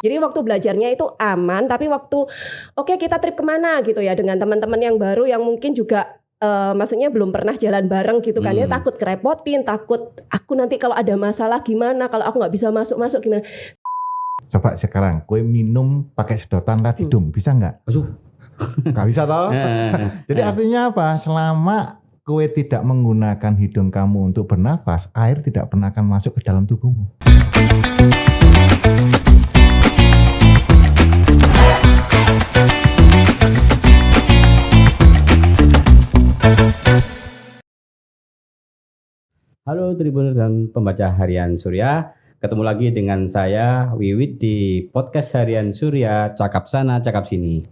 Jadi waktu belajarnya itu aman, tapi waktu kita trip kemana gitu ya dengan teman-teman yang baru yang mungkin juga maksudnya belum pernah jalan bareng gitu kan ya, takut kerepotin, takut aku nanti kalau ada masalah gimana, kalau aku nggak bisa masuk gimana. Coba sekarang kue minum pakai sedotan latidum, bisa nggak? Nggak bisa toh. Jadi artinya apa? Selama kue tidak menggunakan hidung kamu untuk bernafas, air tidak pernah akan masuk ke dalam tubuhmu. Halo Tribuners dan pembaca Harian Surya, ketemu lagi dengan saya Wiwit di podcast Harian Surya, cakap sana cakap sini.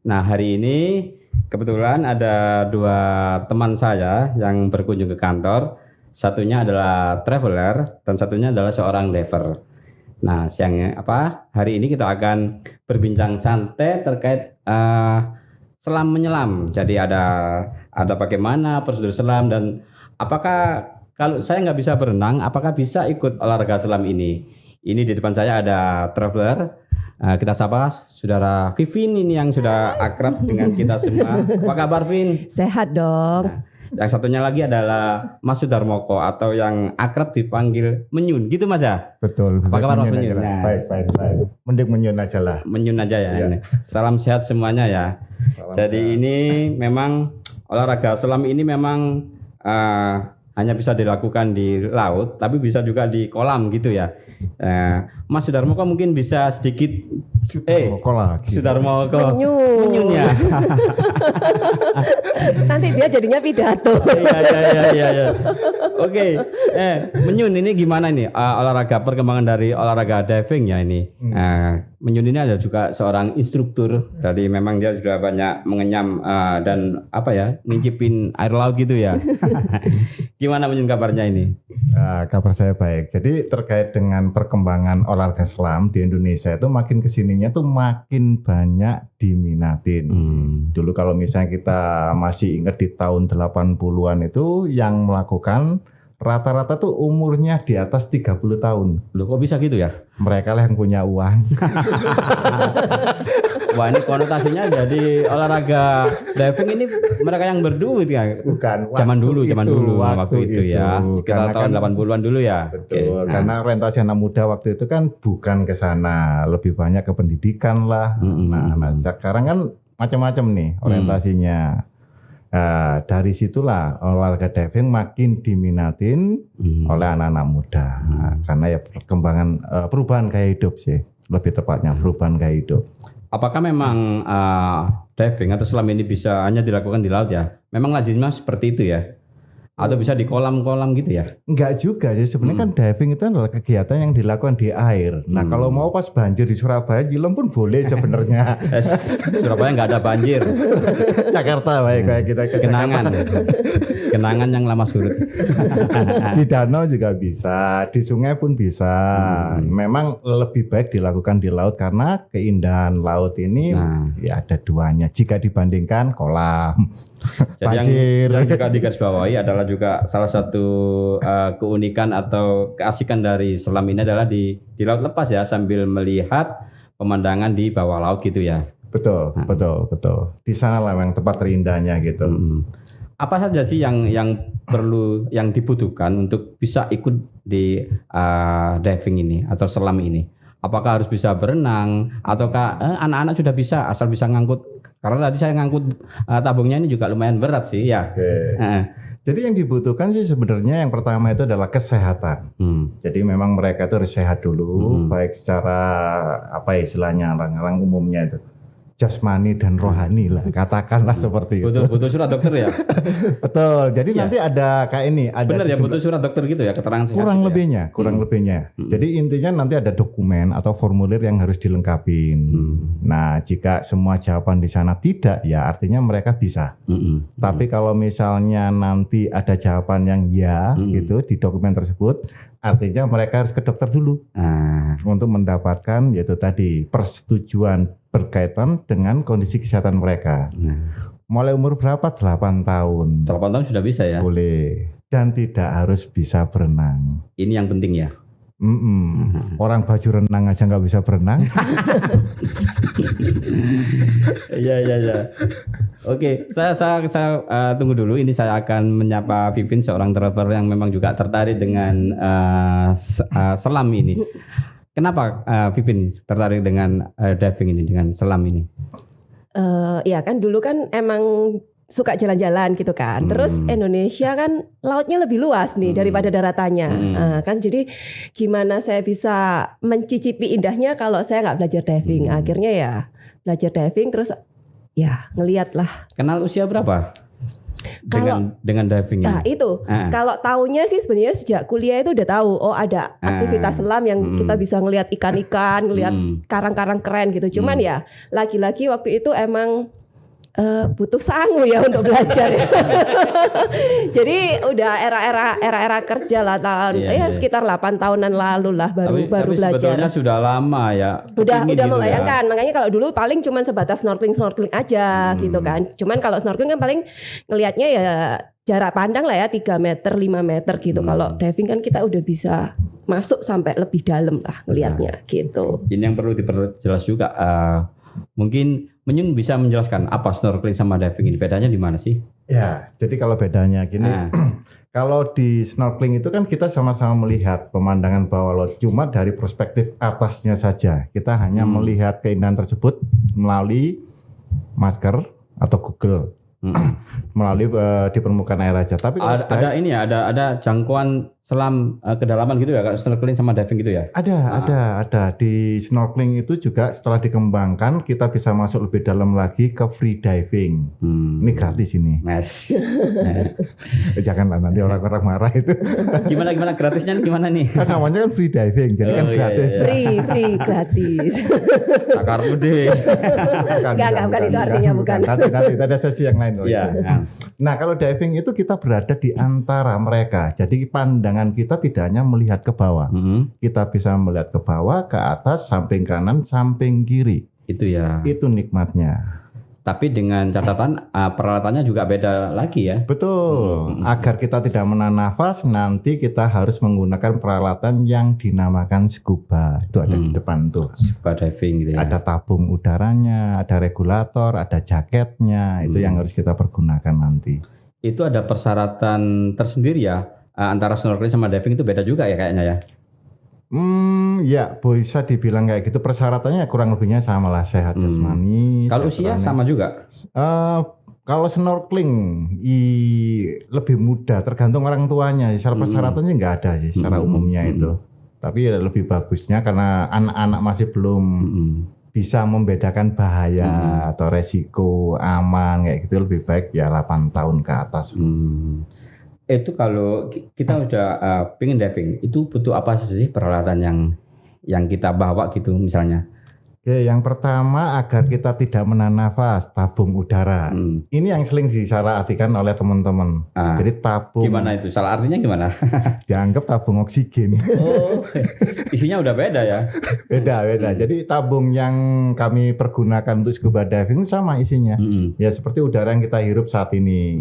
Nah, hari ini kebetulan ada dua teman saya yang berkunjung ke kantor. Satunya adalah traveler dan satunya adalah seorang diver. Nah, hari ini kita akan berbincang santai terkait selam menyelam. Jadi ada bagaimana prosedur selam dan apakah kalau saya nggak bisa berenang, apakah bisa ikut olahraga selam ini? Ini di depan saya ada traveler. Kita sapa saudara Vivin ini yang sudah akrab dengan kita semua. Apa kabar, Vin? Sehat dong. Nah, yang satunya lagi adalah Mas Sudarmoko atau yang akrab dipanggil Menyun, gitu Mas ya? Betul. Apa kabar Mas Menyun? Nah. Baik. Mending Menyun aja lah. Menyun aja ya. Ya. Salam sehat semuanya ya. Jadi sehat. Ini memang olahraga selam ini memang hanya bisa dilakukan di laut, tapi bisa juga di kolam gitu ya. Mas Sudarmoko mungkin bisa sedikit. Sudarmoko. Menyun ya. Nanti dia jadinya pidato. Iya. Oke. Menyun ini gimana nih olahraga perkembangan dari olahraga diving ya ini. Menyun ini ada juga seorang instruktur. Jadi memang dia sudah banyak mengenyam dan ngincipin air laut gitu ya. Gimana Menyun kabarnya ini? Kabar saya baik. Jadi terkait dengan perkembangan olahraga selam di Indonesia itu makin kesininya tuh makin banyak diminatin. Dulu kalau misalnya kita masih ingat di tahun 80-an itu yang melakukan rata-rata tuh umurnya di atas 30 tahun. Loh kok bisa gitu ya? Mereka lah yang punya uang. Wah ini konotasinya jadi olahraga diving ini mereka yang berduit ya? Bukan. Zaman dulu waktu itu ya. Sekitar tahun 80-an dulu ya. Betul. Karena orientasi anak muda waktu itu kan bukan ke sana, lebih banyak ke pendidikan lah. Nah, sekarang kan macam-macam nih orientasinya. Dari situlah olahraga diving makin diminatin oleh anak-anak muda. Karena ya perkembangan perubahan gaya hidup sih, lebih tepatnya perubahan gaya hidup. Apakah memang diving atau selam ini bisa hanya dilakukan di laut ya? Memang lazimnya seperti itu ya? Atau bisa di kolam-kolam gitu ya? Enggak juga sih, sebenarnya kan diving itu adalah kegiatan yang dilakukan di air. Nah kalau mau pas banjir di Surabaya, Jilong pun boleh sebenarnya. Surabaya nggak ada banjir. Jakarta baik kayak kita ke Kenangan yang lama surut. Di danau juga bisa, di sungai pun bisa. Memang lebih baik dilakukan di laut karena keindahan laut ini ya ada duanya jika dibandingkan kolam. Jadi yang juga digarisbawahi adalah juga salah satu keunikan atau keasikan dari selam ini adalah di laut lepas ya, sambil melihat pemandangan di bawah laut gitu ya. Betul. Di sana lah yang tempat terindahnya gitu. Apa saja sih yang perlu, yang dibutuhkan untuk bisa ikut di diving ini atau selam ini? Apakah harus bisa berenang ataukah anak-anak sudah bisa asal bisa ngangkut? Karena tadi saya ngangkut tabungnya ini juga lumayan berat sih ya. Jadi yang dibutuhkan sih sebenarnya yang pertama itu adalah kesehatan. Jadi memang mereka itu harus sehat dulu, baik secara istilahnya orang-orang umumnya itu jasmani dan rohani lah, katakanlah seperti itu. Butuh surat dokter ya? Betul. Jadi nanti ada kayak ini, ada benar ya, butuh surat dokter gitu ya, keterangan sehat. Kurang lebihnya. Jadi intinya nanti ada dokumen atau formulir yang harus dilengkapin. Nah, jika semua jawaban di sana tidak, ya artinya mereka bisa. Tapi kalau misalnya nanti ada jawaban yang ya gitu di dokumen tersebut, artinya mereka harus ke dokter dulu untuk mendapatkan yaitu tadi persetujuan berkaitan dengan kondisi kesehatan mereka. Mulai umur berapa? 8 tahun. 8 tahun sudah bisa ya? Boleh. Dan tidak harus bisa berenang. Ini yang penting ya? Orang baju renang aja nggak bisa berenang. Iya. Oke, saya tunggu dulu. Ini saya akan menyapa Vivin, seorang driver yang memang juga tertarik dengan selam ini. Kenapa Vivin tertarik dengan diving ini, dengan selam ini? Ya kan dulu kan emang suka jalan-jalan gitu kan. Terus Indonesia kan lautnya lebih luas nih daripada daratannya. Kan jadi gimana saya bisa mencicipi indahnya kalau saya nggak belajar diving. Akhirnya ya belajar diving terus ya ngeliat lah. Kenal usia berapa? Dengan diving ini. Nah itu kalau taunya sih sebenarnya sejak kuliah itu udah tahu. Oh ada aktivitas selam yang kita bisa ngelihat ikan-ikan, ngelihat karang-karang keren gitu. Cuman ya lagi-lagi waktu itu emang butuh sangu ya untuk belajar. Jadi udah era kerja lah tahun sekitar 8 tahunan lalu lah baru belajar. Sebetulnya sudah lama ya. Udah membayangkan. Makanya kalau dulu paling cuma sebatas snorkeling aja gitu kan. Cuman kalau snorkeling kan paling ngelihatnya ya jarak pandang lah ya 3 meter 5 meter gitu. Kalau diving kan kita udah bisa masuk sampai lebih dalam lah ngelihatnya gitu. Ini yang perlu diperjelas juga. Mungkin Menyun bisa menjelaskan apa snorkeling sama diving ini, bedanya di mana sih? Ya, jadi kalau bedanya gini, kalau di snorkeling itu kan kita sama-sama melihat pemandangan bawah laut, cuma dari perspektif atasnya saja. Kita hanya melihat keindahan tersebut melalui masker atau Google, melalui di permukaan air aja. Tapi ada jangkauan selam kedalaman gitu ya, kalau snorkeling sama diving gitu ya? Ada. Di snorkeling itu juga setelah dikembangkan kita bisa masuk lebih dalam lagi ke free diving. Ini gratis ini. Yes. Janganlah nanti orang-orang marah itu. Gimana gratisnya gimana nih? Kan namanya kan free diving, jadi kan gratis. Free gratis. Takar deh. Bukan itu artinya bukan. Nanti ada sesi yang lain. Iya. Nah kalau diving itu kita berada di antara mereka. Jadi pandangan kita tidak hanya melihat ke bawah. Kita bisa melihat ke bawah, ke atas, samping kanan, samping kiri. Itu ya. Itu nikmatnya. Tapi dengan catatan peralatannya juga beda lagi ya. Betul. Agar kita tidak menahan nafas, nanti kita harus menggunakan peralatan yang dinamakan scuba. Itu ada di depan tuh. Scuba diving gitu ya. Ada tabung udaranya, ada regulator, ada jaketnya. Itu yang harus kita pergunakan nanti. Itu ada persyaratan tersendiri ya. Antara snorkeling sama diving itu beda juga ya kayaknya ya. Ya bisa dibilang kayak gitu. Persyaratannya kurang lebihnya sama lah, sehat jasmani. Kalau usia sama juga? Kalau snorkeling lebih mudah, tergantung orang tuanya. Secara persyaratannya nggak ada sih secara umumnya itu. Tapi lebih bagusnya karena anak-anak masih belum bisa membedakan bahaya atau resiko, aman kayak gitu, lebih baik ya 8 tahun ke atas. Itu kalau kita udah pengen diving, itu butuh apa sih peralatan yang kita bawa gitu misalnya? Oke, yang pertama agar kita tidak menahan nafas, tabung udara. Ini yang sering disalahartikan oleh teman-teman. Jadi tabung. Gimana itu? Salah artinya gimana? Dianggap tabung oksigen. Oh, isinya udah beda ya? Beda. Jadi tabung yang kami pergunakan untuk scuba diving sama isinya. Ya seperti udara yang kita hirup saat ini.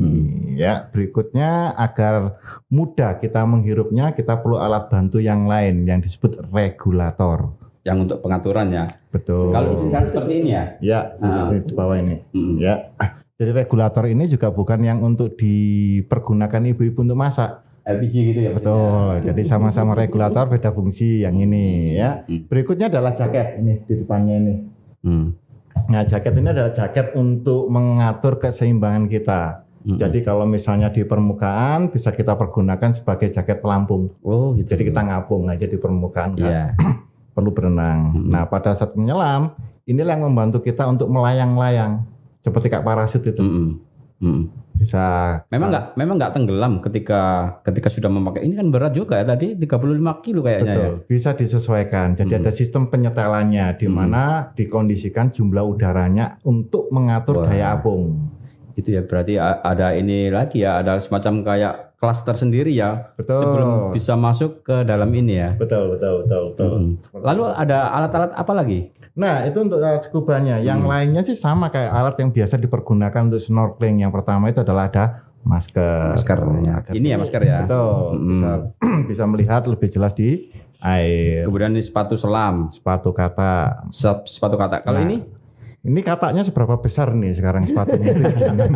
Ya, berikutnya agar mudah kita menghirupnya, kita perlu alat bantu yang lain yang disebut regulator. Yang untuk pengaturannya. Betul. Kalau itu seperti ini ya? Ya, di bawah ini. Ya. Jadi regulator ini juga bukan yang untuk dipergunakan ibu-ibu untuk masak. LPG gitu ya? Betul. Jadi sama-sama regulator, beda fungsi yang ini ya. Berikutnya adalah jaket ini di depannya ini. Nah, jaket ini adalah jaket untuk mengatur keseimbangan kita. Jadi kalau misalnya di permukaan bisa kita pergunakan sebagai jaket pelampung. Oh, gitu. Jadi kita ngapung aja di permukaan kan. Perlu berenang. Nah, pada saat menyelam, inilah yang membantu kita untuk melayang-layang seperti kayak parasut itu. Bisa. Memang nggak tenggelam ketika sudah memakai. Ini kan berat juga ya tadi 35 kilo kayaknya. Betul. Ya. Bisa disesuaikan. Jadi ada sistem penyetelannya di mana dikondisikan jumlah udaranya untuk mengatur daya apung. Itu ya berarti ada ini lagi ya, ada semacam kayak kelas tersendiri ya. Betul. Sebelum bisa masuk ke dalam ini ya. Betul. Lalu ada alat-alat apa lagi? Nah, itu untuk alat scubanya. Yang lainnya sih sama kayak alat yang biasa dipergunakan untuk snorkeling. Yang pertama itu adalah ada masker. Masker ya. Ini ya masker ya. Betul. Bisa melihat lebih jelas di air, Kemudian ini sepatu selam, sepatu kata. sepatu kata. Kalau Nah, ini katanya seberapa besar nih sekarang sepatunya itu sekarang?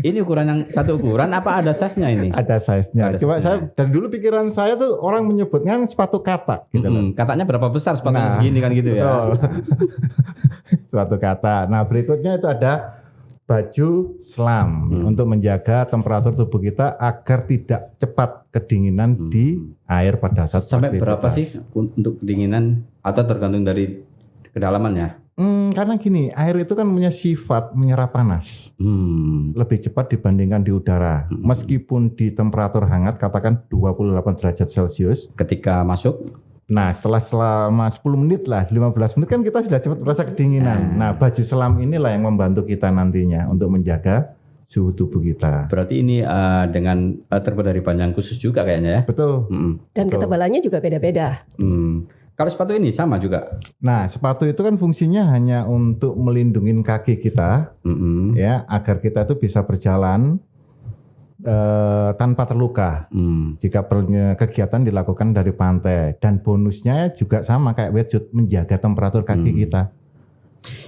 ini ukuran yang satu ukuran apa ada size-nya ini? Ada size-nya. Ada Coba size-nya. saya dari dulu pikiran saya tuh orang menyebutnya sepatu kata gitu loh. Katanya berapa besar sepatunya Nah, segini kan gitu ya. Betul. Suatu kata. Nah, berikutnya itu ada baju selam untuk menjaga temperatur tubuh kita agar tidak cepat kedinginan di air pada saat Sampai berapa beraktivitas. sih untuk kedinginan atau tergantung dari kedalamannya? Karena gini, air itu kan punya sifat menyerap panas lebih cepat dibandingkan di udara. Meskipun di temperatur hangat katakan 28 derajat Celcius. Ketika masuk, Nah, selama 10 menit lah, 15 menit kan kita sudah cepat merasa kedinginan. Nah, baju selam inilah yang membantu kita nantinya untuk menjaga suhu tubuh kita. berarti ini dengan terbuat dari bahan yang khusus juga kayaknya ya. Betul. Dan Betul. ketebalannya juga beda-beda. Kalau sepatu ini sama juga. Nah, sepatu itu kan fungsinya hanya untuk melindungi kaki kita, ya, agar kita itu bisa berjalan tanpa terluka. Jika kegiatan dilakukan dari pantai, dan bonusnya juga sama kayak wetsuit, menjaga temperatur kaki kita.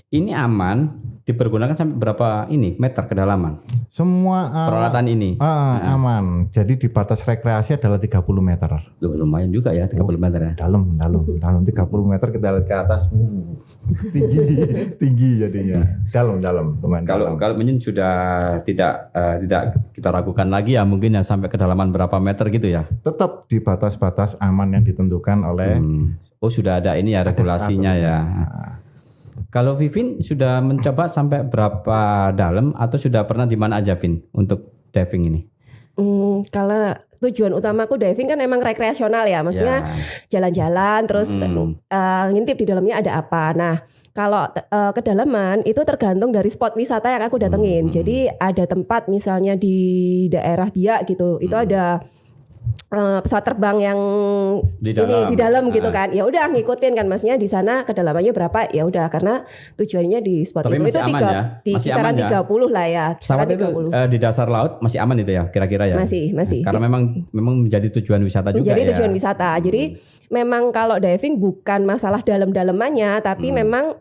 Ini aman dipergunakan sampai berapa meter kedalaman? Semua Peralatan ini. aman. Jadi di batas rekreasi adalah 30 meter. Loh, lumayan juga ya 30 meter ya. Dalam 30 meter kita lihat ke atas, tinggi jadinya. Dalam lumayan dalam. Kalau mungkin sudah tidak kita ragukan lagi ya, mungkin ya sampai kedalaman berapa meter gitu ya. Tetap di batas-batas aman yang ditentukan oleh Oh, sudah ada ini ya regulasinya ya. Kalau Vivin sudah mencoba sampai berapa dalam atau sudah pernah di mana aja, Vin, untuk diving ini? Kalau tujuan utamaku diving kan emang rekreasional ya, maksudnya jalan-jalan terus ngintip di dalamnya ada apa. Nah, kalau kedalaman itu tergantung dari spot wisata yang aku datengin. Jadi ada tempat misalnya di daerah Biak gitu, itu ada pesawat terbang yang Di di dalam gitu Ah. kan. Ya udah ngikutin kan, maksudnya di sana kedalamannya berapa? Ya udah, karena tujuannya di spot Tapi itu masih aman ya? di Masih kisaran aman ya? 30 lah ya. Kisaran Pesawat itu 30. di dasar laut masih aman itu ya kira-kira ya? Masih. Karena memang menjadi tujuan wisata juga Menjadi ya. tujuan wisata. Jadi memang kalau diving bukan masalah dalam-dalamannya, tapi memang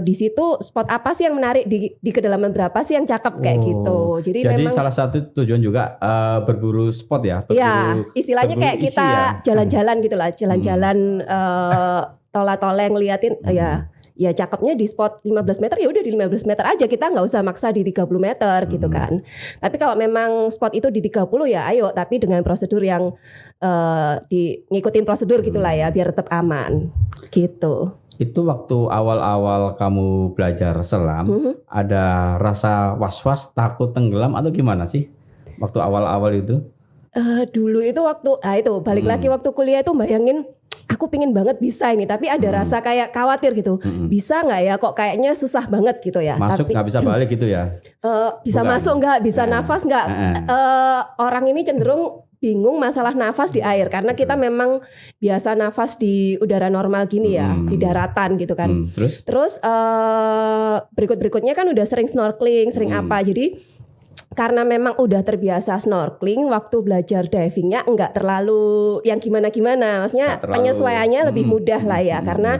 di situ spot apa sih yang menarik, di kedalaman berapa sih yang cakep kayak gitu. Jadi memang salah satu tujuan juga berburu spot ya. ya istilahnya berburu kayak isi kita ya. jalan-jalan gitu lah, jalan-jalan tola-tola ngeliatin ya cakepnya di spot 15 meter, ya udah di 15 meter aja, kita nggak usah maksa di 30 meter gitu kan. Tapi kalau memang spot itu di 30 ya ayo, tapi dengan prosedur yang ngikutin prosedur gitulah ya, biar tetap aman gitu. Itu waktu awal-awal kamu belajar selam, ada rasa was-was, takut tenggelam atau gimana sih? Waktu awal-awal itu? Dulu itu waktu balik lagi waktu kuliah itu bayangin aku pingin banget bisa ini, tapi ada rasa kayak khawatir gitu, bisa nggak ya, kok kayaknya susah banget gitu ya. Masuk Tapi nggak bisa balik gitu ya? bisa Bukan. masuk nggak, bisa nafas nggak. Orang ini cenderung bingung masalah nafas di air, karena kita memang biasa nafas di udara normal gini ya, di daratan gitu kan. Terus berikutnya kan udah sering snorkeling, sering apa, jadi karena memang udah terbiasa snorkeling, waktu belajar divingnya enggak terlalu yang gimana-gimana, maksudnya penyesuaiannya lebih mudah lah ya, karena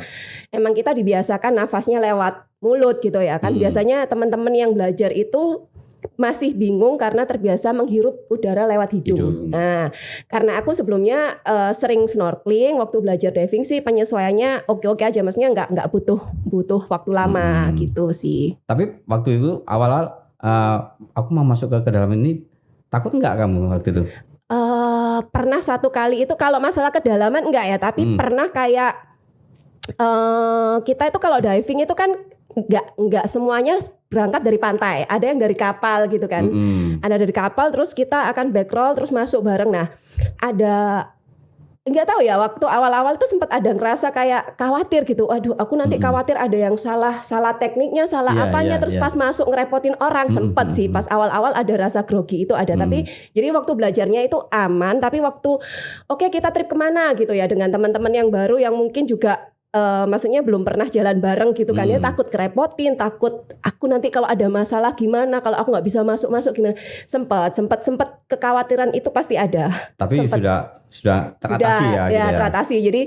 emang kita dibiasakan nafasnya lewat mulut gitu ya kan. Biasanya teman-teman yang belajar itu masih bingung karena terbiasa menghirup udara lewat hidung. Nah, karena aku sebelumnya sering snorkeling, waktu belajar diving sih penyesuaiannya oke-oke aja, maksudnya enggak butuh waktu lama gitu sih. Tapi waktu itu awal-awal aku mau masuk ke dalam ini, takut nggak kamu waktu itu? Pernah satu kali itu, kalau masalah kedalaman enggak ya, tapi pernah kayak kita itu kalau diving itu kan enggak semuanya berangkat dari pantai, ada yang dari kapal gitu kan. Ada dari kapal, terus kita akan backroll terus masuk bareng. Nah, ada nggak tahu ya, waktu awal-awal tuh sempat ada ngerasa kayak khawatir gitu. Aduh, aku nanti khawatir ada yang salah tekniknya, salah apanya, terus pas masuk ngerepotin orang. Sempet sih pas awal-awal ada rasa grogi itu ada. Tapi jadi waktu belajarnya itu aman, tapi waktu oke, kita trip kemana gitu ya dengan teman-teman yang baru yang mungkin juga maksudnya belum pernah jalan bareng gitu kan ya, takut kerepotin, takut aku nanti kalau ada masalah gimana, kalau aku nggak bisa masuk gimana. Sempet kekhawatiran itu pasti ada. Tapi sudah teratasi ya gitu ya. Teratasi. Jadi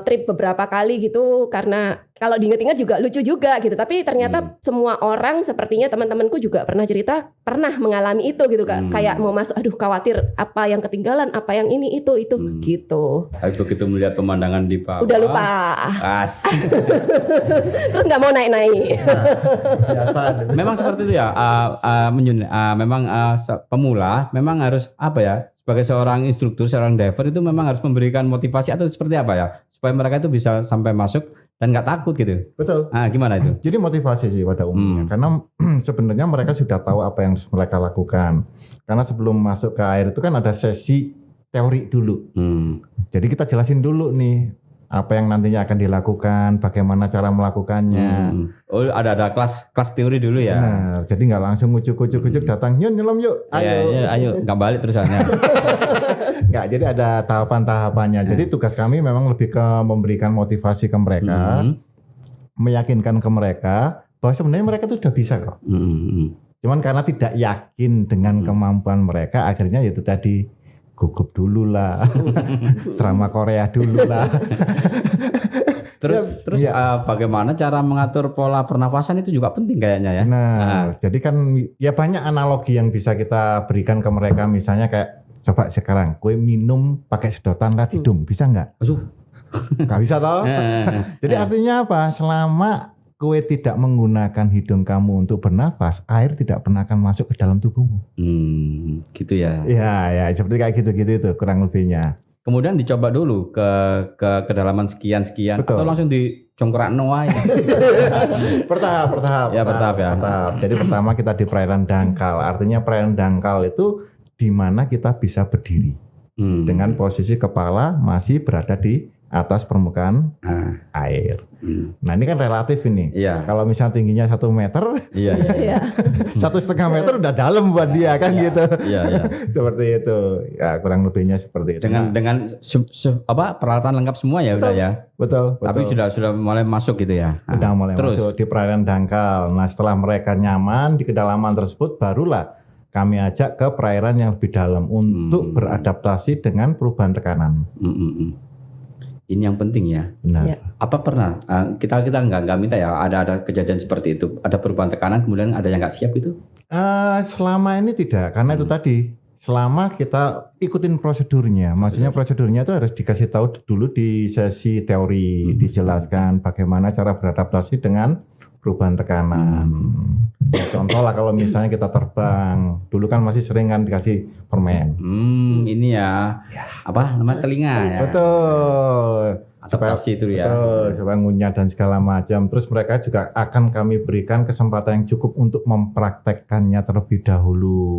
trip beberapa kali gitu, karena kalau diingat-ingat juga lucu juga gitu. Tapi ternyata semua orang, sepertinya teman-temanku juga pernah cerita, pernah mengalami itu gitu Kak. Kayak mau masuk, aduh khawatir apa yang ketinggalan, apa yang ini itu gitu. Tapi begitu melihat pemandangan di bawah, Udah lupa. Terus nggak mau naik-naik. Biasa. Memang seperti itu ya. Memang pemula memang harus apa ya? Sebagai seorang instruktur, seorang diver itu memang harus memberikan motivasi atau seperti apa ya? Supaya mereka itu bisa sampai masuk dan nggak takut gitu. Betul. Gimana itu? Jadi motivasi sih pada umumnya. Karena sebenarnya mereka sudah tahu apa yang harus mereka lakukan. Karena sebelum masuk ke air itu kan ada sesi teori dulu. Jadi kita jelasin dulu nih apa yang nantinya akan dilakukan, bagaimana cara melakukannya. Oh, ada kelas teori dulu ya. Benar. Jadi nggak langsung ujuk datang, yuk nyelam yuk. Ayo nggak balik terusannya. Nggak, jadi ada tahapan-tahapannya. Jadi tugas kami memang lebih ke memberikan motivasi ke mereka, meyakinkan ke mereka bahwa sebenarnya mereka itu sudah bisa kok. Cuman karena tidak yakin dengan kemampuan mereka, akhirnya itu tadi gugup dulu lah, drama Korea dulu lah. Terus bagaimana cara mengatur pola pernafasan itu juga penting kayaknya ya. Jadi kan ya banyak analogi yang bisa kita berikan ke mereka. Misalnya kayak coba sekarang, kue minum pakai sedotan lah hidung, bisa nggak? Nggak bisa toh. Jadi artinya apa? Selama kue tidak menggunakan hidung kamu untuk bernafas, air tidak pernah akan masuk ke dalam tubuhmu. Gitu ya. Ya, seperti kayak gitu-gitu itu kurang lebihnya. Kemudian dicoba dulu ke kedalaman sekian. Betul. Atau langsung dicongkrak noai. Bertahap. Ya, bertahap ya. Jadi pertama kita di perairan dangkal. Artinya perairan dangkal itu di mana kita bisa berdiri. Dengan posisi kepala masih berada di atas permukaan air. Nah ini kan relatif ini. Iya. Kalau misalnya tingginya 1 meter, Iya. 1,5 meter udah dalam buat dia kan gitu. Iya. Seperti itu. Ya kurang lebihnya seperti itu. Dengan peralatan lengkap semua ya. Udah ya. Betul. Tapi sudah mulai masuk gitu ya. Udah mulai terus masuk di perairan dangkal. Nah setelah mereka nyaman di kedalaman tersebut, barulah kami ajak ke perairan yang lebih dalam untuk beradaptasi dengan perubahan tekanan. Ini yang penting ya. Benar. Ya. Apa pernah kita nggak minta ya ada kejadian seperti itu, ada perubahan tekanan kemudian ada yang nggak siap itu? Selama ini tidak, karena itu tadi selama kita ikutin prosedurnya, maksudnya prosedurnya itu harus dikasih tahu dulu di sesi teori, dijelaskan bagaimana cara beradaptasi dengan perubahan tekanan. Ya, contoh lah kalau misalnya kita terbang, dulu kan masih sering kan dikasih permen. Ini ya. Apa namanya telinga ya? Betul. Adaptasi itu ya. Betul, supaya ngunyah dan segala macam. Terus mereka juga akan kami berikan kesempatan yang cukup untuk mempraktekkannya terlebih dahulu.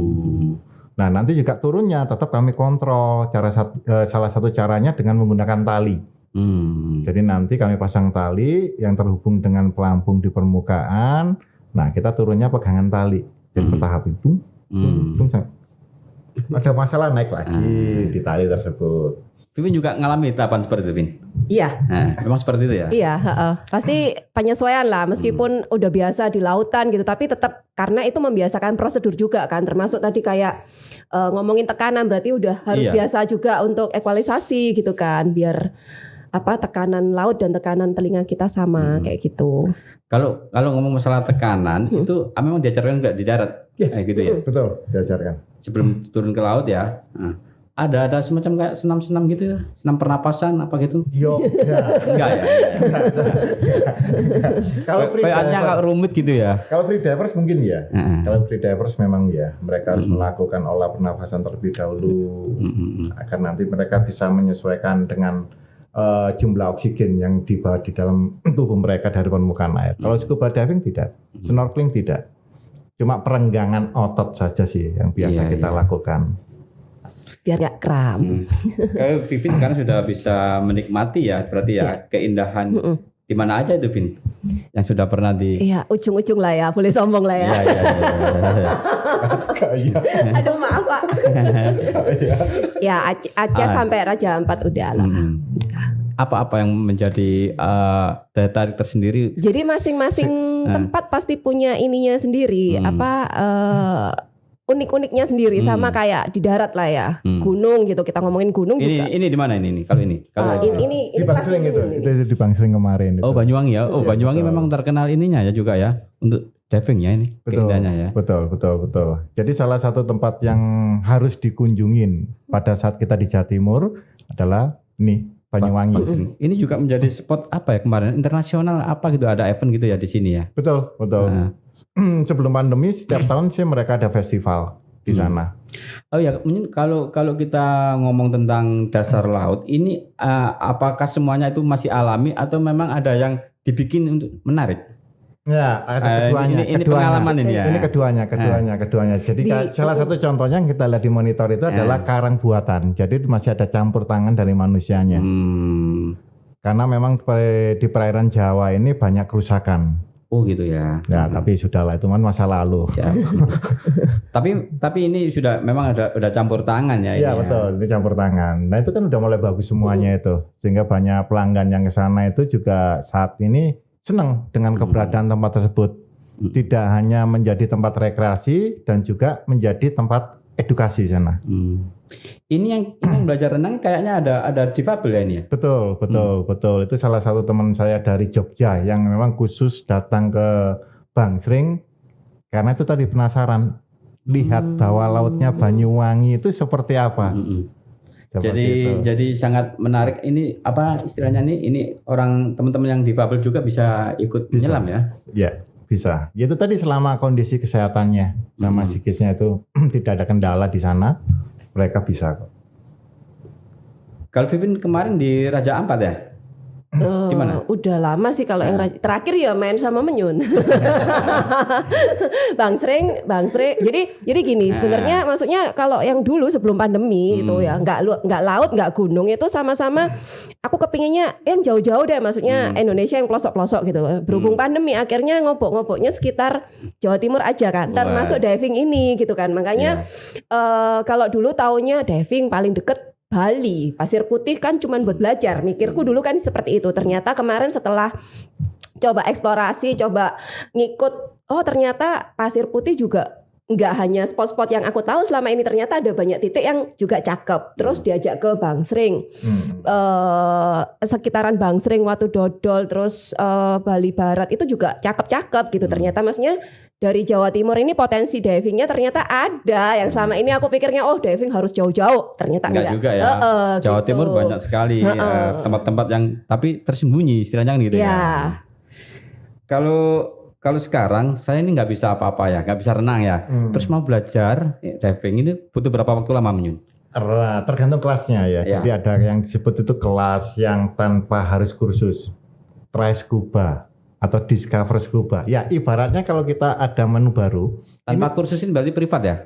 Nah nanti juga turunnya tetap kami kontrol. Salah satu caranya dengan menggunakan tali. Jadi nanti kami pasang tali yang terhubung dengan pelampung di permukaan. Nah kita turunnya pegangan tali. Jadi bertahap itu. Ada masalah naik lagi di tali tersebut. Vivin juga ngalami tahapan seperti itu, Vin? Iya. Memang seperti itu ya? Iya, pasti penyesuaian lah, meskipun udah biasa di lautan gitu, tapi tetap karena itu membiasakan prosedur juga kan, termasuk tadi kayak ngomongin tekanan, berarti udah harus biasa juga untuk ekualisasi gitu kan, biar tekanan laut dan tekanan telinga kita sama kayak gitu. Kalau ngomong masalah tekanan itu memang diajarkan nggak di darat, gitu ya? Betul, diajarkan. Sebelum turun ke laut ya. Ada semacam kayak senam-senam gitu ya, senam pernapasan apa gitu? Enggak ya. Kalau kayaknya agak rumit gitu ya. Kalau free divers mungkin ya. Kalau free divers memang ya, mereka harus melakukan olah pernapasan terlebih dahulu agar nanti mereka bisa menyesuaikan dengan jumlah oksigen yang dibawa di dalam tubuh mereka dari permukaan air. Kalau scuba diving tidak, snorkeling tidak. Cuma perenggangan otot saja sih yang biasa kita lakukan. Biar gak kram. Kalau Vivin sekarang sudah bisa menikmati ya, berarti ya keindahan di mana aja itu, Vin? Yang sudah pernah di... Iya, ujung-ujung lah ya, boleh sombong lah ya. Aduh maaf Pak. Ya Aceh sampai Raja Ampat udah lah. Apa-apa yang menjadi daya tarik tersendiri? Jadi masing-masing tempat pasti punya ininya sendiri. unik-uniknya sendiri sama kayak di darat lah ya. Gunung gitu, kita ngomongin gunung juga. Ini di mana ini? Kalau ini? Kalau Ini Di Bangsering itu di Bangsering kemarin. Oh, itu. Banyuwangi ya. Oh, Iya, Banyuwangi betul. memang terkenal ininya ya juga ya untuk diving ya ini keindahannya ya. Betul. Jadi salah satu tempat yang harus dikunjungin pada saat kita di Jawa Timur adalah ini Banyuwangi. Bangsering. Ini juga menjadi spot apa ya kemarin internasional apa gitu, ada event gitu ya di sini ya. Betul. Nah. Sebelum pandemi setiap tahun sih mereka ada festival di sana. Oh ya, mungkin kalau kita ngomong tentang dasar laut ini apakah semuanya itu masih alami atau memang ada yang dibikin untuk menarik? Ya, ada keduanya. Ini pengalaman ini ya. Ini keduanya. Jadi salah satu contohnya yang kita lihat di monitor itu adalah karang buatan. Jadi masih ada campur tangan dari manusianya. Karena memang di perairan Jawa ini banyak kerusakan. Oh gitu ya. Ya, tapi sudahlah itu masa lalu. Tapi ini sudah memang ada campur tangan ya. Iya betul, ini campur tangan. Nah itu kan udah mulai bagus semuanya itu, sehingga banyak pelanggan yang ke sana itu juga saat ini senang dengan keberadaan tempat tersebut. Tidak hanya menjadi tempat rekreasi dan juga menjadi tempat edukasi sana. Ini yang belajar renang kayaknya ada difabel ya ini ya. Betul. Itu salah satu teman saya dari Jogja yang memang khusus datang ke Bangsering karena itu tadi penasaran lihat bawah lautnya Banyuwangi itu seperti apa. Jadi sangat menarik. Ini apa istilahnya nih? Ini orang teman-teman yang difabel juga bisa ikut menyelam ya? Ya. Bisa. Itu tadi selama kondisi kesehatannya sama psikisnya itu tidak ada kendala di sana, mereka bisa kok. Kalau Vivin kemarin di Raja Ampat ya? Gimana? Udah lama sih kalau yang terakhir ya main sama Menyun. Bangsering. Jadi gini, sebenarnya maksudnya kalau yang dulu sebelum pandemi itu ya nggak laut, nggak gunung itu sama-sama. Aku kepinginnya yang jauh-jauh deh, maksudnya Indonesia yang pelosok-pelosok gitu. Berhubung pandemi akhirnya ngobok-ngoboknya sekitar Jawa Timur aja kan. Termasuk diving ini gitu kan. Makanya kalau dulu taunya diving paling deket Bali, Pasir Putih kan cuman buat belajar. Mikirku dulu kan seperti itu. Ternyata kemarin setelah coba eksplorasi, coba ngikut, oh ternyata Pasir Putih juga nggak hanya spot-spot yang aku tahu selama ini, ternyata ada banyak titik yang juga cakep. Terus diajak ke Bangsering, sekitaran Bangsering, Watu Dodol, terus Bali Barat itu juga cakep-cakep gitu. Ternyata maksudnya dari Jawa Timur ini potensi divingnya ternyata ada. Yang selama ini aku pikirnya diving harus jauh-jauh, ternyata enggak juga ya. Jawa gitu. Timur banyak sekali tempat-tempat yang tapi tersembunyi istilahnya gitu ya. Kalau sekarang saya ini nggak bisa apa-apa ya, nggak bisa renang ya. Terus mau belajar diving ini butuh berapa waktu lama Menyun? Tergantung kelasnya ya. Jadi ada yang disebut itu kelas yang tanpa harus kursus, try scuba atau discover scuba. Ya ibaratnya kalau kita ada menu baru. Tanpa kursus ini berarti privat ya?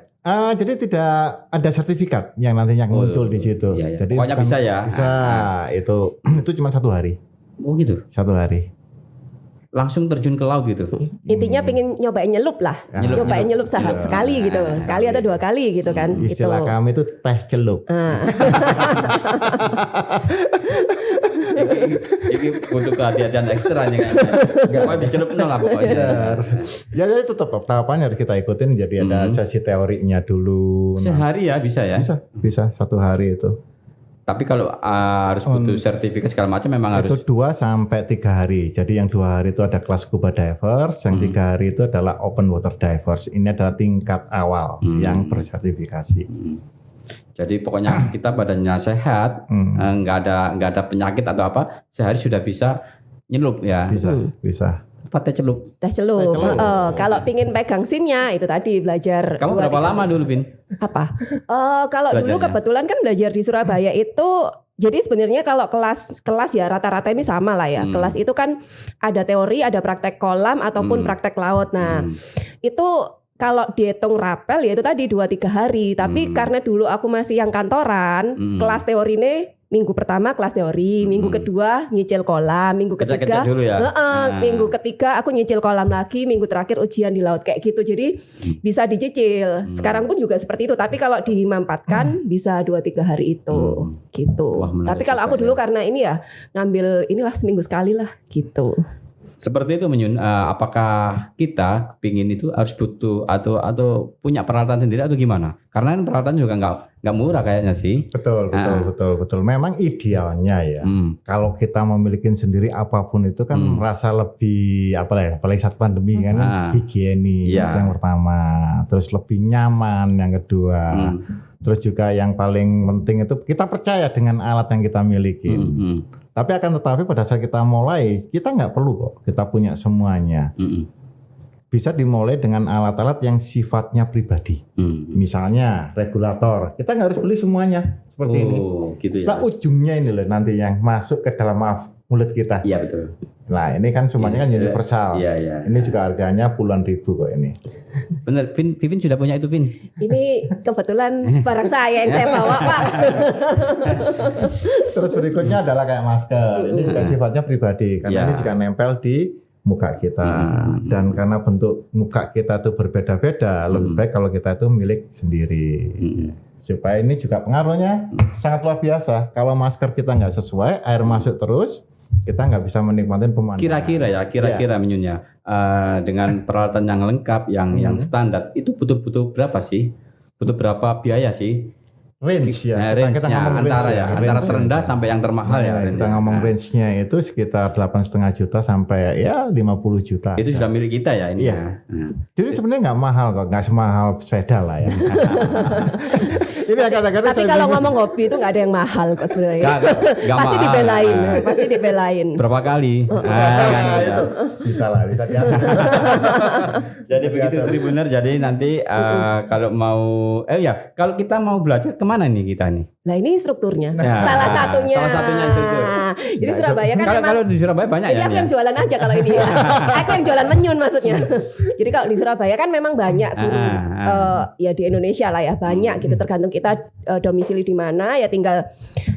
Jadi tidak ada sertifikat yang nantinya muncul di situ. Iya. Jadi pokoknya bisa ya? Bisa. Itu cuma 1 hari. Oh gitu? 1 hari. Langsung terjun ke laut gitu? Intinya pengen nyobain nyelup lah. Nyobain nyelup sekali gitu. Sekali atau 2 kali gitu kan. Istilah gitu. kami itu teh celup. Ini butuh kehati-hatian ekstra nih kan. Mau dicelup lah pokoknya. Ya itu tetap tahapannya harus kita ikutin. Jadi ada sesi teorinya dulu. Sehari ya bisa ya? Bisa 1 hari itu. Tapi kalau harus butuh sertifikat segala macam memang harus. Itu 2 sampai 3 hari. Jadi yang 2 hari itu ada kelas scuba divers, yang 3 hari itu adalah open water divers. Ini adalah tingkat awal yang bersertifikasi. Jadi pokoknya kita badannya sehat, nggak ada penyakit atau apa, sehari sudah bisa nyelup ya. Bisa. Apa teh celup? Teh celup. Kalau pingin pegang SIM-nya itu tadi belajar. Kamu berapa lama dulu, Vin? Apa? Kalau dulu kebetulan kan belajar di Surabaya itu, jadi sebenarnya kalau kelas ya rata-rata ini sama lah ya. Kelas itu kan ada teori, ada praktek kolam ataupun praktek laut. Nah, itu kalau dihitung rapel ya itu tadi 2-3 hari. Tapi karena dulu aku masih yang kantoran, kelas teori ini minggu pertama kelas teori, minggu kedua nyicil kolam, minggu ketiga dulu ya? minggu ketiga aku nyicil kolam lagi, minggu terakhir ujian di laut kayak gitu. Jadi bisa dicicil. Sekarang pun juga seperti itu. Tapi kalau dimampatkan bisa 2-3 hari itu gitu. Wah, tapi kalau aku dulu karena ini ya ngambil inilah seminggu sekali lah gitu. seperti itu apakah kita pingin itu harus butuh atau punya peralatan sendiri atau gimana? Karena kan peralatan juga nggak murah kayaknya sih. Betul. Memang idealnya ya. Kalau kita memiliki sendiri apapun itu kan merasa lebih apalagi saat pandemi kan higienis yang pertama, terus lebih nyaman yang kedua. Terus juga yang paling penting itu kita percaya dengan alat yang kita miliki. Tapi akan tetapi pada saat kita mulai, kita nggak perlu kok kita punya semuanya. Bisa dimulai dengan alat-alat yang sifatnya pribadi. Misalnya regulator, kita nggak harus beli semuanya seperti ini. Gitu ya. Nah ujungnya ini loh nanti yang masuk ke dalam mulut kita. Iya betul. Nah ini kan semuanya kan universal. Iya. Ini juga harganya puluhan ribu kok ini. Bener, Vivin sudah punya itu, Vin? Ini kebetulan barang saya yang saya bawa, Pak. Terus berikutnya adalah kayak masker. Ini juga sifatnya pribadi karena ini juga nempel di muka kita. Dan karena bentuk muka kita itu berbeda-beda, lebih baik kalau kita itu milik sendiri. Supaya ini juga pengaruhnya sangat luar biasa. Kalau masker kita nggak sesuai, air masuk terus, kita nggak bisa menikmati pemandangan. Kira-kira Minyunnya dengan peralatan yang lengkap, yang standar itu butuh berapa sih? Butuh berapa biaya sih? Range ya. Kita ngomong antara terendah sampai yang termahal ya. Kita ngomong range-nya itu sekitar 8,5 juta sampai ya 50 juta. Itu sudah milik kita ya ini. Iya. Jadi sebenarnya nggak mahal kok, nggak semahal sepeda lah ya. Ini kadang-kadang tapi kalau ngomong hobi itu nggak ada yang mahal kok sebenarnya. Pasti mahal. dibelain, pasti dibelain. Berapa kali? Itu bisa lah, bisa diatur. Jadi begitu Tribuner. Jadi nanti kalau mau, kalau kita mau belajar kemana nih kita nih? Lah ini strukturnya. Ya, salah satunya instruktur. Jadi Surabaya kan kalau di Surabaya banyak ini ya. aku yang jualan aja kalau ini ya. Aku yang jualan menyun maksudnya. Jadi kalau di Surabaya kan memang banyak guru ya di Indonesia lah ya banyak gitu tergantung kita domisili di mana ya tinggal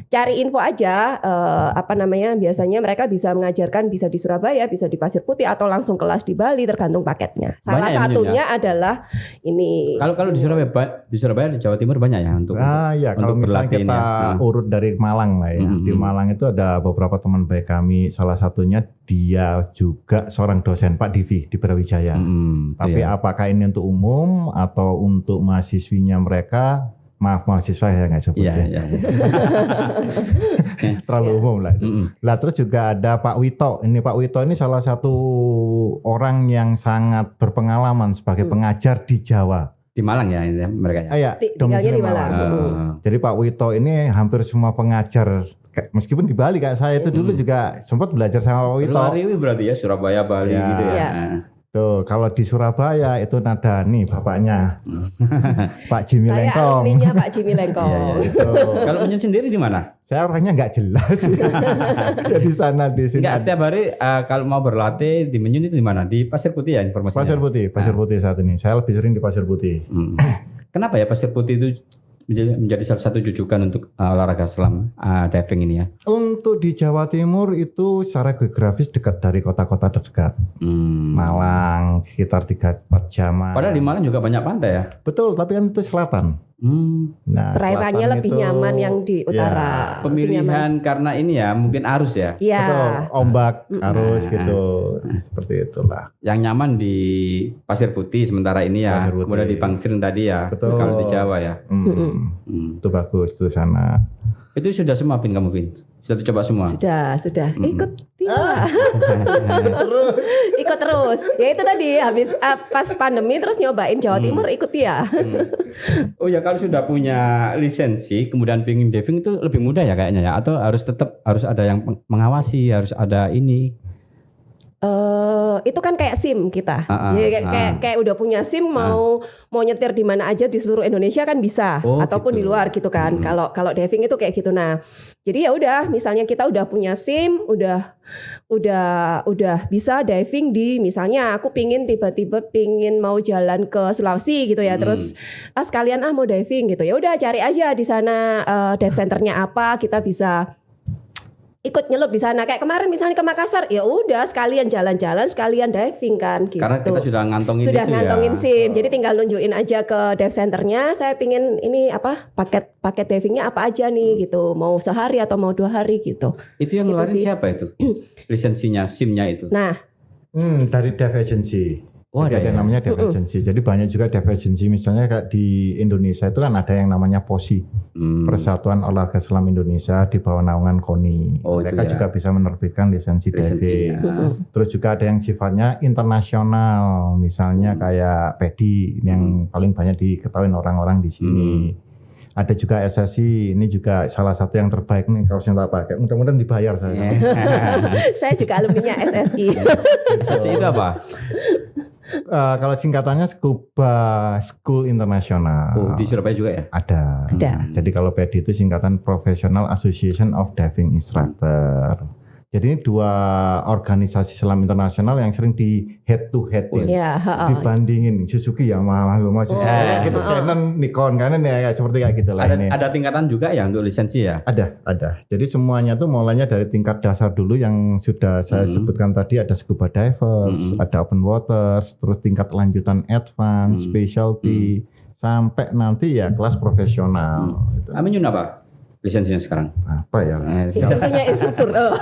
cari info aja biasanya mereka bisa mengajarkan bisa di Surabaya, bisa di Pasir Putih atau langsung kelas di Bali tergantung paketnya. Salah satunya adalah ini. Kalau di Surabaya di Jawa Timur banyak ya untuk kalau misalnya kita urut dari Malang lah ya. Di Malang itu ada beberapa teman baik kami, salah satunya dia juga seorang dosen Pak Divi di Brawijaya. Tapi apakah ini untuk umum atau untuk mahasiswinya mereka? Maaf mahasiswa ya nggak sebut ya. Terlalu umum lah itu. Lah terus juga ada Pak Wito. Ini Pak Wito ini salah satu orang yang sangat berpengalaman sebagai pengajar di Jawa. Di Malang ya ini mereka ya. Iya, tinggalnya di Malang. Jadi Pak Wito ini hampir semua pengajar, meskipun di Bali kayak saya itu dulu juga sempat belajar sama Pak Wito. Luar ini berarti ya Surabaya, Bali gitu ya. Tuh, kalau di Surabaya itu nada nih bapaknya Pak Jimmy Lengkong. Saya alumninya Pak Jimmy Lengkong. Kalau Menyun sendiri di mana? Saya orangnya nggak jelas. Di sana di sini. Enggak, setiap hari kalau mau berlatih di Menyun itu di mana? Di Pasir Putih ya informasinya. Pasir Putih saat ini. Saya lebih sering di Pasir Putih. Kenapa ya Pasir Putih itu menjadi salah satu jujukan untuk olahraga selam diving ini ya? Untuk di Jawa Timur itu secara geografis dekat dari kota-kota terdekat. Malang sekitar 3-4 jam. Padahal di Malang juga banyak pantai ya? Betul, tapi kan itu selatan. Nah, perairannya lebih nyaman yang di utara. Pemilihan karena ini ya mungkin arus ya. Betul, ombak, arus gitu. Seperti itulah. Yang nyaman di Pasir Putih sementara ini ya. Kemudian di Pangsring tadi ya. Betul. Kalau di Jawa ya. Itu bagus tuh sana. Itu sudah semua Vin kamu Vin? Sudah dicoba semua? Sudah. Ikut ikut terus. Ya itu tadi habis pas pandemi terus nyobain Jawa Timur ikut ya. Oh ya kalau sudah punya lisensi kemudian pengen diving itu lebih mudah ya kayaknya ya atau harus ada yang mengawasi, harus ada ini. Itu kan kayak SIM kita. Kayak udah punya SIM mau nyetir di mana aja di seluruh Indonesia kan bisa ataupun gitu. di luar gitu kan. Kalau diving itu kayak gitu. Nah, jadi ya udah misalnya kita udah punya SIM, udah bisa diving di misalnya aku tiba-tiba pingin mau jalan ke Sulawesi gitu ya. Terus sekalian mau diving gitu. Ya udah cari aja di sana dive centernya apa, kita bisa ikut nyelup di sana. Kayak kemarin misalnya ke Makassar, ya udah sekalian jalan-jalan, sekalian diving kan gitu. Karena kita sudah ngantongin SIM. Jadi tinggal nunjukin aja ke dive centernya, saya pingin ini paket divingnya apa aja nih gitu. Mau sehari atau mau 2 hari gitu. Itu yang ngeluarin siapa itu? Lisensinya, SIM-nya itu. Nah, Dari dive agency. Oh, Jadi ada yang namanya dive agency. Jadi banyak juga dive agency, misalnya kayak di Indonesia itu kan ada yang namanya POSI, Persatuan Olahraga Selam Indonesia, di bawah naungan KONI. Mereka juga bisa menerbitkan lisensi diving. Terus juga ada yang sifatnya internasional, misalnya kayak PEDI yang paling banyak diketahui orang-orang di sini. Ada juga SSI, ini juga salah satu yang terbaik nih kaos yang tak pakai. Mudah-mudahan dibayar saya. Saya juga alumninya SSI. SSI itu apa? Kalau singkatannya Scuba School International. Oh, di Surabaya juga ya? Ada. Jadi kalau PEDI itu singkatan Professional Association of Diving Instructor. Jadi ini dua organisasi selam internasional yang sering di head to head dibandingin Suzuki, Yamaha, kayak gitu, Canon, Nikon, Canon ya seperti kayak gitu lah ini. Ada tingkatan juga ya untuk lisensi ya? Ada. Jadi semuanya tuh mulainya dari tingkat dasar dulu yang sudah saya sebutkan tadi, ada scuba divers, ada open waters, terus tingkat lanjutan advance, specialty, sampai nanti ya kelas profesional. Aminyun apa? Lisensinya sekarang apa ya? Instruktur.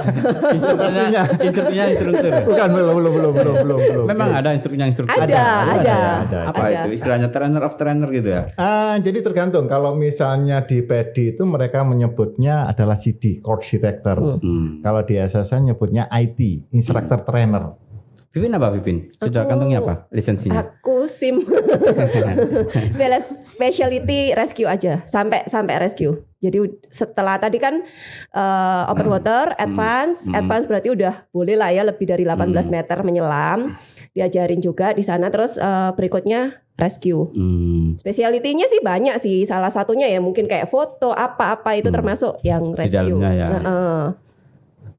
Instruktur. Bukan, belum. Memang ada instrukturnya. Ada. Apa itu istilahnya, trainer of trainer gitu ya? Jadi tergantung. Kalau misalnya di PEDI itu mereka menyebutnya adalah CD, Course Director. Kalau di SSN nyebutnya IT, Instructor Trainer. Vivin apa Vivin? Sudah kantongnya apa lisensinya? Aku SIM. Specialty rescue aja, sampai rescue. Jadi setelah tadi kan open water, advance berarti udah boleh lah ya lebih dari 18 meter menyelam. Diajarin juga di sana, terus berikutnya rescue. Specialty-nya sih banyak sih. Salah satunya ya mungkin kayak foto apa-apa itu termasuk yang rescue. Di dalamnya ya.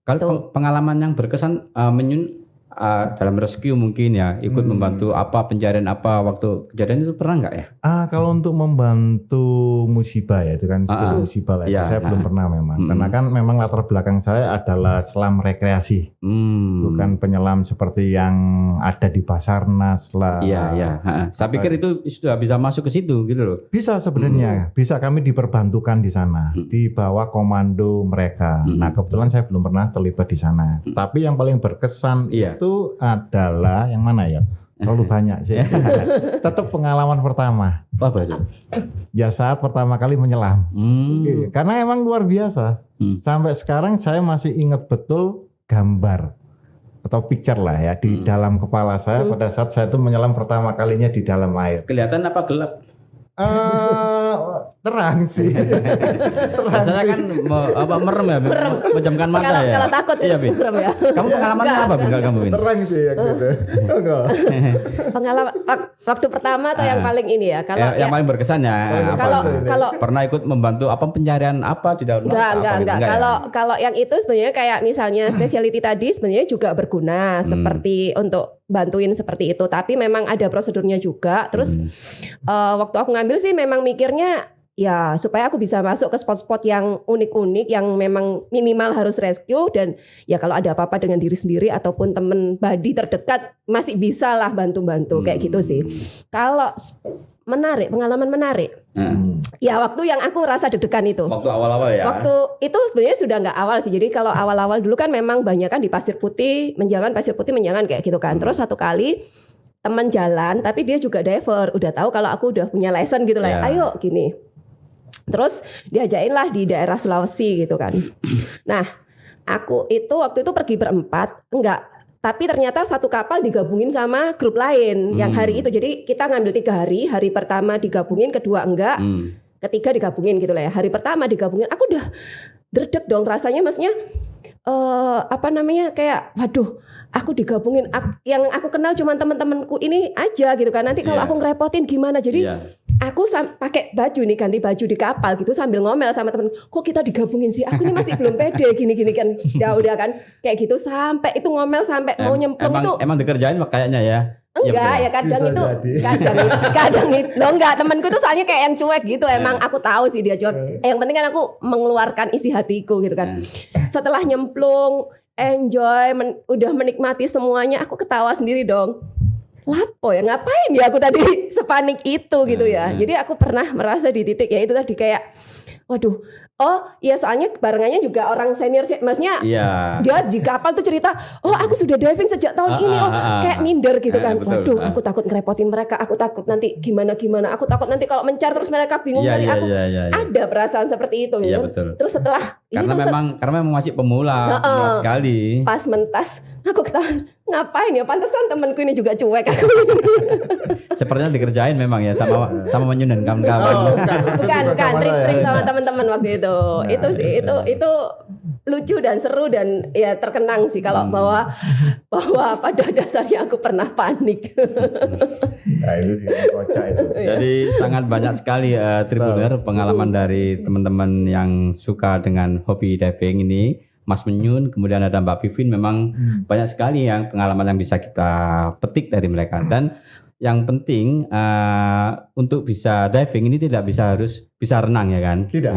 Kalau pengalaman yang berkesan Menyun dalam rescue mungkin ya, ikut membantu apa pencarian apa waktu kejadian itu pernah nggak ya? Kalau untuk membantu musibah ya itu kan sebelum musibah lah. Saya belum pernah memang. Karena kan memang latar belakang saya adalah selam rekreasi, bukan penyelam seperti yang ada di Basarnas lah. Iya. Saya pikir itu sudah bisa masuk ke situ gitu loh. Bisa sebenarnya, bisa kami diperbantukan di sana, di bawah komando mereka. Nah kebetulan saya belum pernah terlibat di sana. Tapi yang paling berkesan itu adalah yang mana ya? Terlalu banyak sih. Tetap pengalaman pertama. Apa itu? Ya saat pertama kali menyelam. Karena emang luar biasa. Sampai sekarang saya masih ingat betul gambar atau picture lah ya di dalam kepala saya pada saat saya itu menyelam pertama kalinya di dalam air. Kelihatan apa gelap? Terang sih. Rasanya kan merem ya, menjamkan mata ya. Kalau takut iya, merem ya. Kamu pengalamannya apa Bingal kamu ini? Terang sih ya gitu. Pengalaman waktu pertama atau yang paling ini ya? Kalau yang paling berkesan ya. Kalau pernah ikut membantu apa pencarian apa di dalam enggak. Kalau yang itu sebenarnya kayak misalnya specialty tadi sebenarnya juga berguna seperti untuk bantuin seperti itu, tapi memang ada prosedurnya juga. Terus waktu aku ngambil sih memang mikirnya ya supaya aku bisa masuk ke spot-spot yang unik-unik yang memang minimal harus rescue, dan ya kalau ada apa-apa dengan diri sendiri ataupun temen buddy terdekat masih bisa lah bantu-bantu kayak gitu sih. Kalau pengalaman menarik. Ya waktu yang aku rasa deg-degan itu. Waktu awal-awal ya. Waktu itu sebenarnya sudah nggak awal sih. Jadi kalau awal-awal dulu kan memang banyak kan di Pasir Putih menjangan kayak gitu kan. Terus satu kali teman jalan tapi dia juga diver, udah tahu kalau aku udah punya license gitu lah. Ayo gini. Terus diajakin lah di daerah Sulawesi gitu kan. Nah, aku itu waktu itu pergi berempat, tapi ternyata satu kapal digabungin sama grup lain yang hari itu. Jadi kita ngambil 3 hari. Hari pertama digabungin, kedua enggak, ketiga digabungin gitu lah ya. Hari pertama digabungin, aku udah dredeg dong rasanya, maksudnya kayak waduh, aku digabungin, yang aku kenal cuma teman-temanku ini aja gitu kan. Nanti kalau aku ngerepotin gimana? Jadi aku pakai baju nih, ganti baju di kapal gitu sambil ngomel sama temen, kok kita digabungin sih? Aku ini masih belum pede gini-gini kan. Ya udah kan kayak gitu sampai itu ngomel sampai mau nyemplung itu. Emang dikerjain kayaknya ya. Enggak, ya kadang itu enggak, temanku tuh soalnya kayak yang cuek gitu. Emang aku tahu sih dia cuek. Yang penting kan aku mengeluarkan isi hatiku gitu kan. Setelah nyemplung, enjoy, udah menikmati semuanya, aku ketawa sendiri dong. Lapo ya, ngapain ya aku tadi sepanik itu gitu ya. Jadi aku pernah merasa di titik ya itu tadi kayak waduh, oh iya soalnya barengannya juga orang senior, maksudnya Iya. dia di kapal tuh cerita, oh aku sudah diving sejak tahun ini, kayak minder gitu kan. Betul. Waduh, aku takut ngerepotin mereka, aku takut nanti gimana, aku takut nanti kalau mencar terus mereka bingung Iya, nyari aku. iya. Ada perasaan seperti itu Iya, gitu. betul. Terus setelah Karena memang masih pemula sekali. pas mentas, aku ketawa, ngapain ya, pantesan temanku ini juga cuek aku. Sepertinya dikerjain memang ya sama Manyun dan kawan-kawan. Oh, bukan sama trik saya. sama teman-teman waktu itu. Nah, itu sih itu lucu dan seru dan ya terkenang sih kalau bahwa pada dasarnya aku pernah panik. Nah, itu kocak itu. Jadi sangat banyak sekali Tribuner pengalaman dari teman-teman yang suka dengan hobi diving ini. Mas Menyun, kemudian ada Mbak Vivin, memang banyak sekali yang pengalaman yang bisa kita petik dari mereka. Dan yang penting untuk bisa diving ini tidak harus bisa renang ya kan? Tidak.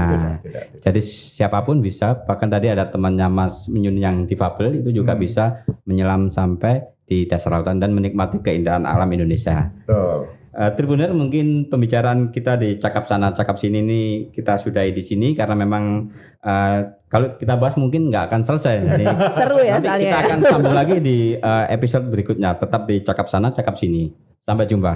Jadi siapapun bisa, bahkan tadi ada temannya Mas Menyun yang difabel itu juga bisa menyelam sampai di dasar lautan dan menikmati keindahan alam Indonesia. Betul. Tribuner, mungkin pembicaraan kita di Cakap Sana Cakap Sini ini kita sudahi di sini karena memang kalau kita bahas mungkin nggak akan selesai. Jadi Seru ya nanti soalnya. kita akan sambung lagi di episode berikutnya. Tetap di Cakap Sana Cakap Sini. Sampai jumpa.